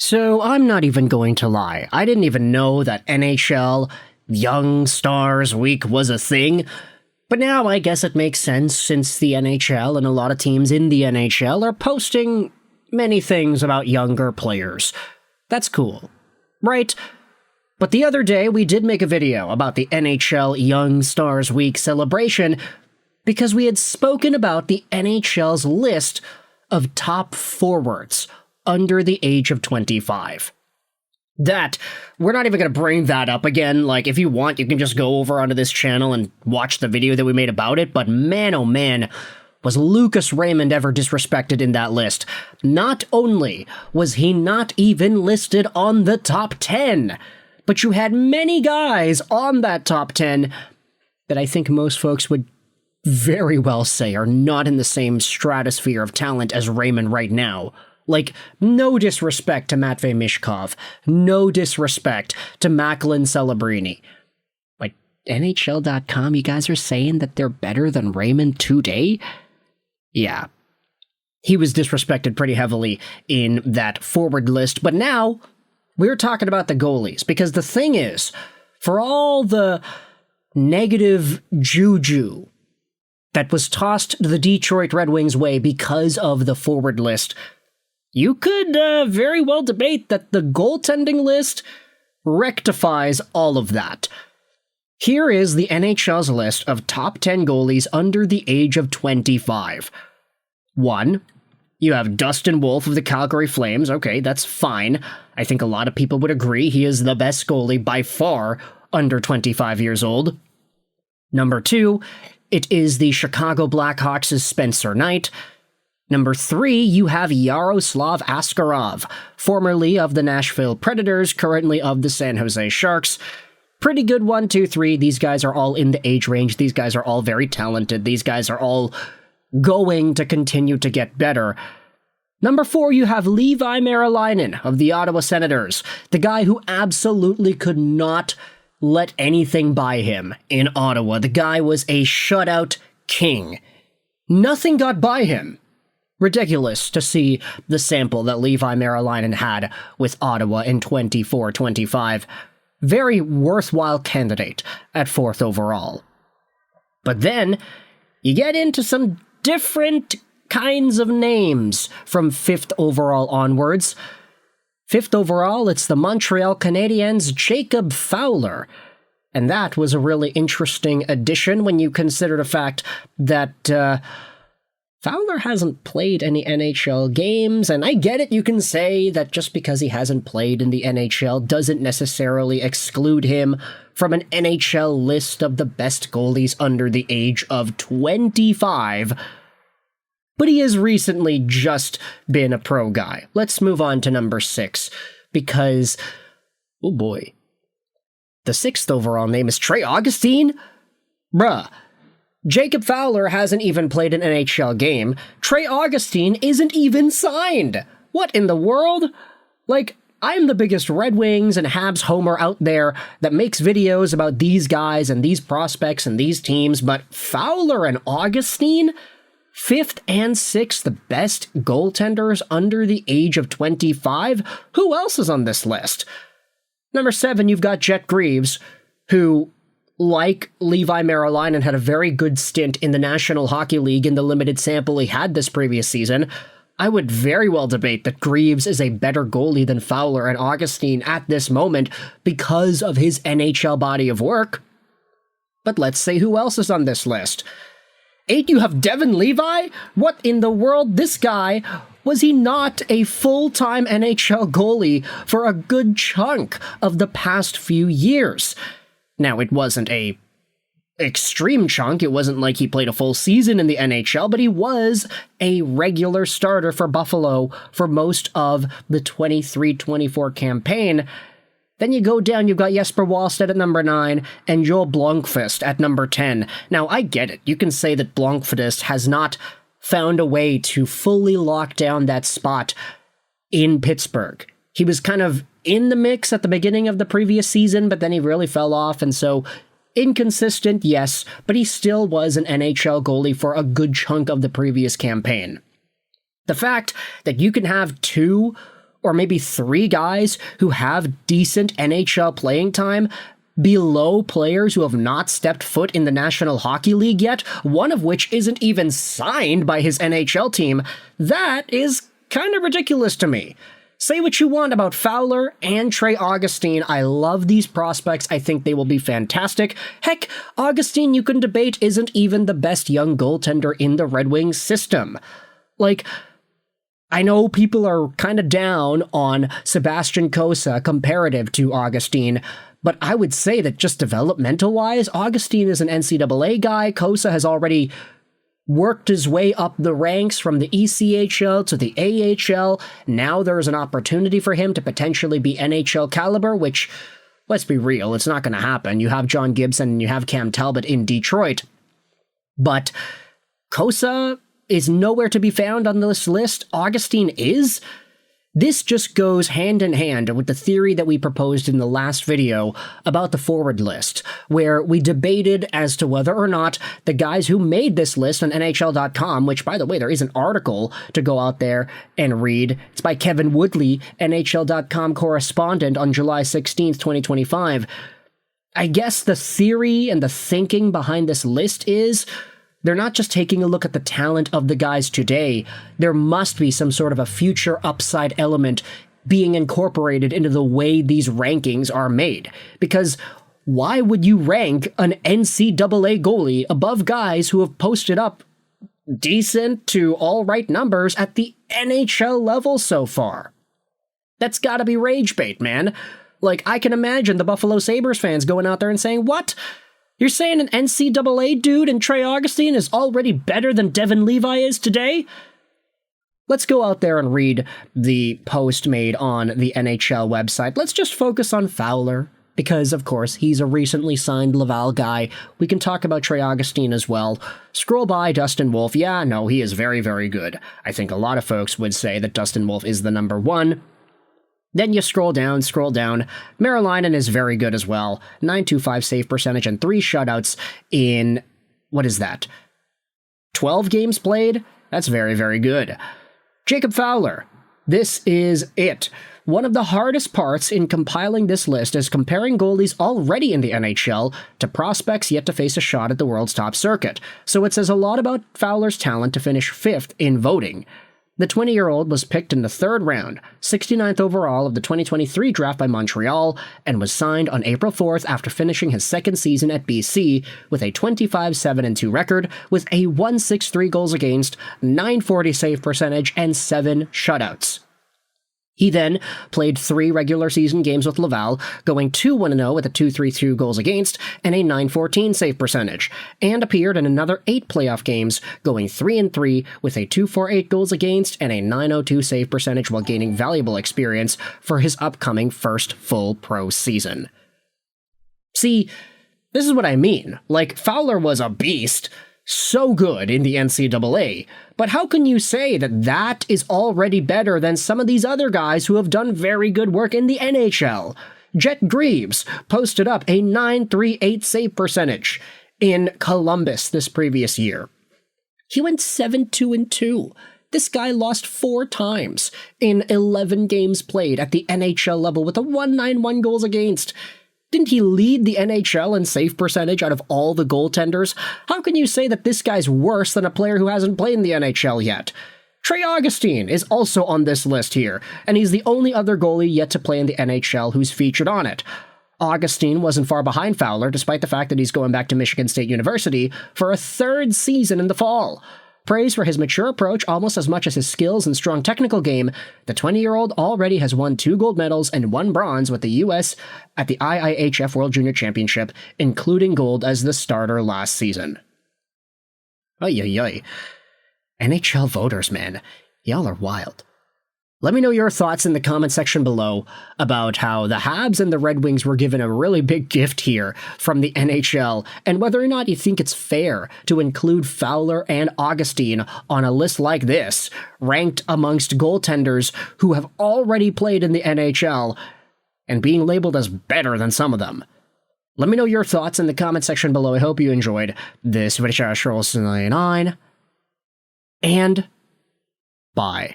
So I'm not even going to lie. I didn't even know that NHL Young Stars Week was a thing. But now I guess it makes sense since the NHL and a lot of teams in the NHL are posting many things about younger players. That's cool, right? But the other day we did make a video about the NHL Young Stars Week celebration because we had spoken about the NHL's list of top forwards under the age of 25. We're not even going to bring that up again. Like, if you want, you can just go over onto this channel and watch the video that we made about it. But man, oh man, was Lucas Raymond ever disrespected in that list. Not only was he not even listed on the top 10, but you had many guys on that top 10 that I think most folks would very well say are not in the same stratosphere of talent as Raymond right now. Like, no disrespect to Matvei Mishkov, no disrespect to Macklin Celebrini. But NHL.com, you guys are saying that they're better than Raymond today? Yeah. He was disrespected pretty heavily in that forward list, but now we're talking about the goalies, because the thing is, for all the negative juju that was tossed the Detroit Red Wings' way because of the forward list, you could very well debate that the goaltending list rectifies all of that. Here is the NHL's list of top 10 goalies under the age of 25. 1. You have Dustin Wolf of the Calgary Flames. Okay, that's fine. I think a lot of people would agree he is the best goalie by far under 25 years old. Number 2, it is the Chicago Blackhawks' Spencer Knight. Number 3, you have Yaroslav Askarov, formerly of the Nashville Predators, currently of the San Jose Sharks. Pretty good 1, 2, 3. These guys are all in the age range. These guys are all very talented. These guys are all going to continue to get better. Number 4, you have Levi Merilainen of the Ottawa Senators, the guy who absolutely could not let anything by him in Ottawa. The guy was a shutout king. Nothing got by him. Ridiculous to see the sample that Levi Merilainen had with Ottawa in 24-25. Very worthwhile candidate at 4th overall. But then, you get into some different kinds of names from 5th overall onwards. 5th overall, it's the Montreal Canadiens' Jacob Fowler. And that was a really interesting addition when you consider the fact that Fowler hasn't played any NHL games, and I get it, you can say that just because he hasn't played in the NHL doesn't necessarily exclude him from an NHL list of the best goalies under the age of 25, but he has recently just been a pro guy. Let's move on to number 6, because, oh boy, the 6th overall name is Trey Augustine? Bruh. Jacob Fowler hasn't even played an NHL game. Trey Augustine isn't even signed. What in the world? Like, I'm the biggest Red Wings and Habs homer out there that makes videos about these guys and these prospects and these teams, but Fowler and Augustine? 5th and 6th, the best goaltenders under the age of 25? Who else is on this list? Number 7, you've got Jet Greaves, who, like Levi Merilainen, had a very good stint in the National Hockey League in the limited sample he had this previous season. I would very well debate that Greaves is a better goalie than Fowler and Augustine at this moment because of his NHL body of work. But let's say who else is on this list. 8, you have Devin Levi? What in the world? This guy, was he not a full-time NHL goalie for a good chunk of the past few years? Now, it wasn't a extreme chunk. It wasn't like he played a full season in the NHL, but he was a regular starter for Buffalo for most of the 23-24 campaign. Then you go down, you've got Jesper Wallstedt at number 9 and Joel Blomqvist at number 10. Now, I get it. You can say that Blomqvist has not found a way to fully lock down that spot in Pittsburgh. He was kind of in the mix at the beginning of the previous season, but then he really fell off, and so inconsistent, yes, but he still was an NHL goalie for a good chunk of the previous campaign. The fact that you can have 2 or maybe 3 guys who have decent NHL playing time below players who have not stepped foot in the National Hockey League yet, one of which isn't even signed by his NHL team, that is kind of ridiculous to me. Say what you want about Fowler and Trey Augustine. I love these prospects. I think they will be fantastic. Heck, Augustine, you can debate, isn't even the best young goaltender in the Red Wings system. Like, I know people are kind of down on Sebastian Cossa comparative to Augustine, but I would say that just developmental-wise, Augustine is an NCAA guy. Cossa has already worked his way up the ranks from the ECHL to the AHL. Now there's an opportunity for him to potentially be NHL caliber, which, let's be real, it's not going to happen. You have John Gibson and you have Cam Talbot in Detroit. But Cossa is nowhere to be found on this list. Augustine is. This just goes hand in hand with the theory that we proposed in the last video about the forward list, where we debated as to whether or not the guys who made this list on NHL.com, which, by the way, there is an article to go out there and read. It's by Kevin Woodley, NHL.com correspondent, on July 16th, 2025. I guess the theory and the thinking behind this list is they're not just taking a look at the talent of the guys today. There must be some sort of a future upside element being incorporated into the way these rankings are made. Because why would you rank an NCAA goalie above guys who have posted up decent to all right numbers at the NHL level so far? That's gotta be rage bait, man. Like, I can imagine the Buffalo Sabres fans going out there and saying, what? You're saying an NCAA dude and Trey Augustine is already better than Devin Levi is today? Let's go out there and read the post made on the NHL website. Let's just focus on Fowler, because, of course, he's a recently signed Laval guy. We can talk about Trey Augustine as well. Scroll by Dustin Wolf. Yeah, no, he is very, very good. I think a lot of folks would say that Dustin Wolf is the number 1. Then you scroll down. Marilainen is very good as well. .925 save percentage and 3 shutouts in, what is that, 12 games played? That's very, very good. Jacob Fowler. This is it. One of the hardest parts in compiling this list is comparing goalies already in the NHL to prospects yet to face a shot at the world's top circuit. So it says a lot about Fowler's talent to finish 5th in voting. The 20-year-old was picked in the 3rd round, 69th overall of the 2023 draft by Montreal, and was signed on April 4th after finishing his 2nd season at BC with a 25-7-2 record with a .163 goals against, .940 save percentage, and 7 shutouts. He then played 3 regular season games with Laval, going 2-1-0 with a .232 goals against and a .914 save percentage, and appeared in another 8 playoff games, going 3-3 with a .248 goals against and a .902 save percentage while gaining valuable experience for his upcoming first full pro season. See, this is what I mean. Like, Fowler was a beast, so good in the NCAA, but how can you say that that is already better than some of these other guys who have done very good work in the NHL? Jet Greaves posted up a .938 save percentage in Columbus this previous year. He went 7-2-2. This guy lost 4 times in 11 games played at the NHL level with a .191 goals against. Didn't he lead the NHL in save percentage out of all the goaltenders? How can you say that this guy's worse than a player who hasn't played in the NHL yet? Trey Augustine is also on this list here, and he's the only other goalie yet to play in the NHL who's featured on it. Augustine wasn't far behind Fowler, despite the fact that he's going back to Michigan State University for a 3rd season in the fall. Praise for his mature approach almost as much as his skills and strong technical game, the 20-year-old already has won 2 gold medals and 1 bronze with the U.S. at the IIHF World Junior Championship, including gold as the starter last season. Ay. NHL voters, man. Y'all are wild. Let me know your thoughts in the comment section below about how the Habs and the Red Wings were given a really big gift here from the NHL, and whether or not you think it's fair to include Fowler and Augustine on a list like this, ranked amongst goaltenders who have already played in the NHL, and being labeled as better than some of them. Let me know your thoughts in the comment section below. I hope you enjoyed this video. And bye.